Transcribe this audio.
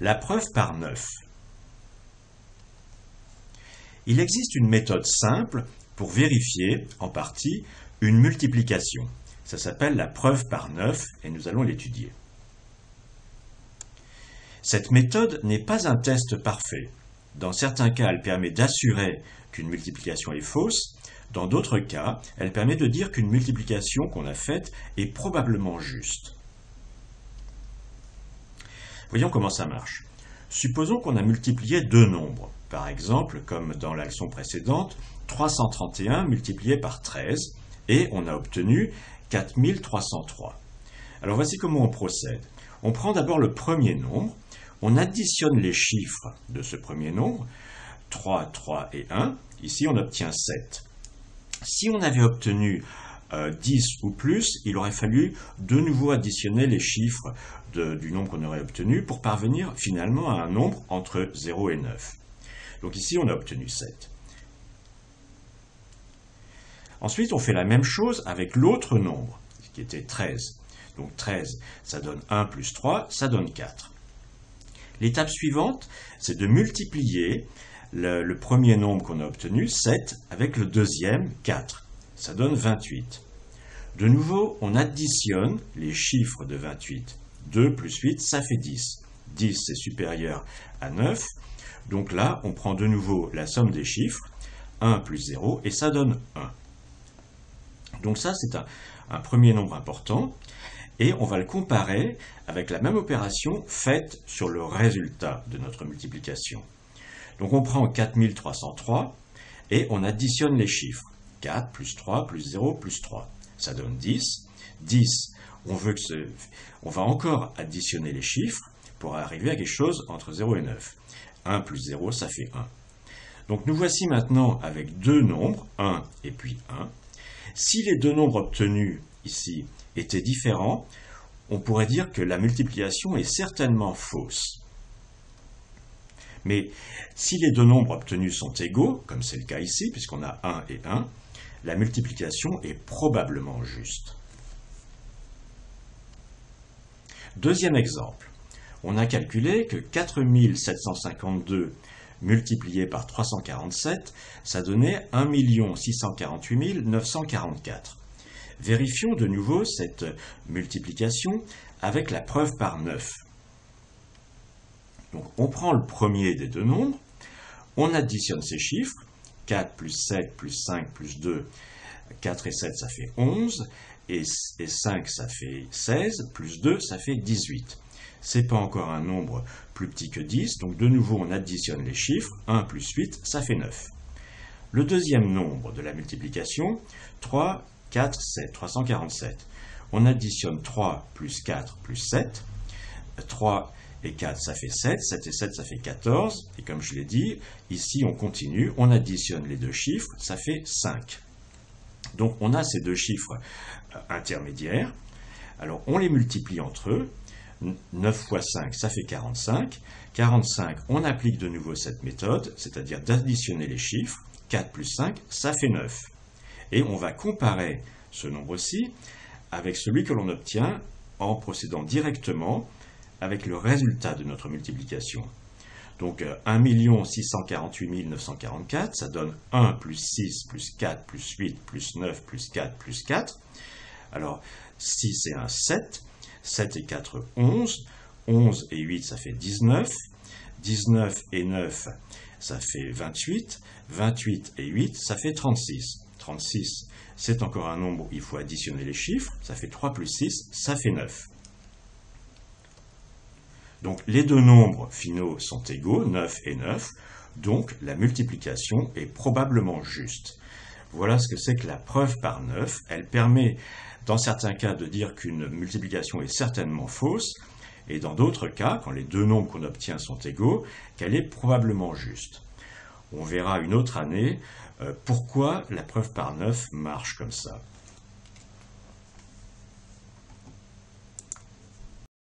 La preuve par 9. Il existe une méthode simple pour vérifier, en partie, une multiplication. Ça s'appelle la preuve par 9 et nous allons l'étudier. Cette méthode n'est pas un test parfait. Dans certains cas, elle permet d'assurer qu'une multiplication est fausse. Dans d'autres cas, elle permet de dire qu'une multiplication qu'on a faite est probablement juste. Voyons comment ça marche. Supposons qu'on a multiplié deux nombres. Par exemple, comme dans la leçon précédente, 331 multiplié par 13, et on a obtenu 4303. Alors voici comment on procède. On prend d'abord le premier nombre, on additionne les chiffres de ce premier nombre, 3, 3 et 1, ici on obtient 7. Si on avait obtenu 10 ou plus, il aurait fallu de nouveau additionner les chiffres du nombre qu'on aurait obtenu pour parvenir finalement à un nombre entre 0 et 9. Donc ici on a obtenu 7. Ensuite on fait la même chose avec l'autre nombre, qui était 13. Donc 13, ça donne 1 plus 3, ça donne 4. L'étape suivante, c'est de multiplier le premier nombre qu'on a obtenu, 7, avec le deuxième, 4. Ça donne 28. De nouveau, on additionne les chiffres de 28. 2 plus 8, ça fait 10. 10, c'est supérieur à 9. Donc là, on prend de nouveau la somme des chiffres, 1 plus 0, et ça donne 1. Donc ça, c'est un premier nombre important. Et on va le comparer avec la même opération faite sur le résultat de notre multiplication. Donc on prend 4303 et on additionne les chiffres. 4 plus 3 plus 0 plus 3. Ça donne 10. 10, on va encore additionner les chiffres pour arriver à quelque chose entre 0 et 9. 1 plus 0, ça fait 1. Donc nous voici maintenant avec deux nombres, 1 et puis 1. Si les deux nombres obtenus ici étaient différents, on pourrait dire que la multiplication est certainement fausse. Mais si les deux nombres obtenus sont égaux, comme c'est le cas ici, puisqu'on a 1 et 1, la multiplication est probablement juste. Deuxième exemple, on a calculé que 4752 multiplié par 347, ça donnait 1 648 944. Vérifions de nouveau cette multiplication avec la preuve par 9. Donc on prend le premier des deux nombres, on additionne ces chiffres, 4 plus 7 plus 5 plus 2, 4 et 7 ça fait 11, et 5 ça fait 16, plus 2 ça fait 18. C'est pas encore un nombre plus petit que 10, donc de nouveau on additionne les chiffres, 1 plus 8 ça fait 9. Le deuxième nombre de la multiplication, 3, 4, 7, 347. On additionne 3 plus 4 plus 7. 3 et 4, ça fait 7. 7 et 7, ça fait 14. Et comme je l'ai dit, ici, on continue. On additionne les deux chiffres. Ça fait 5. Donc, on a ces deux chiffres intermédiaires. Alors, on les multiplie entre eux. 9 fois 5, ça fait 45. 45, on applique de nouveau cette méthode, c'est-à-dire d'additionner les chiffres. 4 plus 5, ça fait 9. Et on va comparer ce nombre-ci avec celui que l'on obtient en procédant directement avec le résultat de notre multiplication. Donc 1 648 944, ça donne 1 plus 6 plus 4 plus 8 plus 9 plus 4 plus 4. Alors 6 et 1, 7. 7 et 4, 11. 11 et 8, ça fait 19. 19 et 9, ça fait 28. 28 et 8, ça fait 36. 36, c'est encore un nombre où il faut additionner les chiffres. Ça fait 3 plus 6, ça fait 9. Donc les deux nombres finaux sont égaux, 9 et 9. Donc la multiplication est probablement juste. Voilà ce que c'est que la preuve par 9. Elle permet, dans certains cas, de dire qu'une multiplication est certainement fausse, et dans d'autres cas, quand les deux nombres qu'on obtient sont égaux, qu'elle est probablement juste. On verra une autre année pourquoi la preuve par 9 marche comme ça.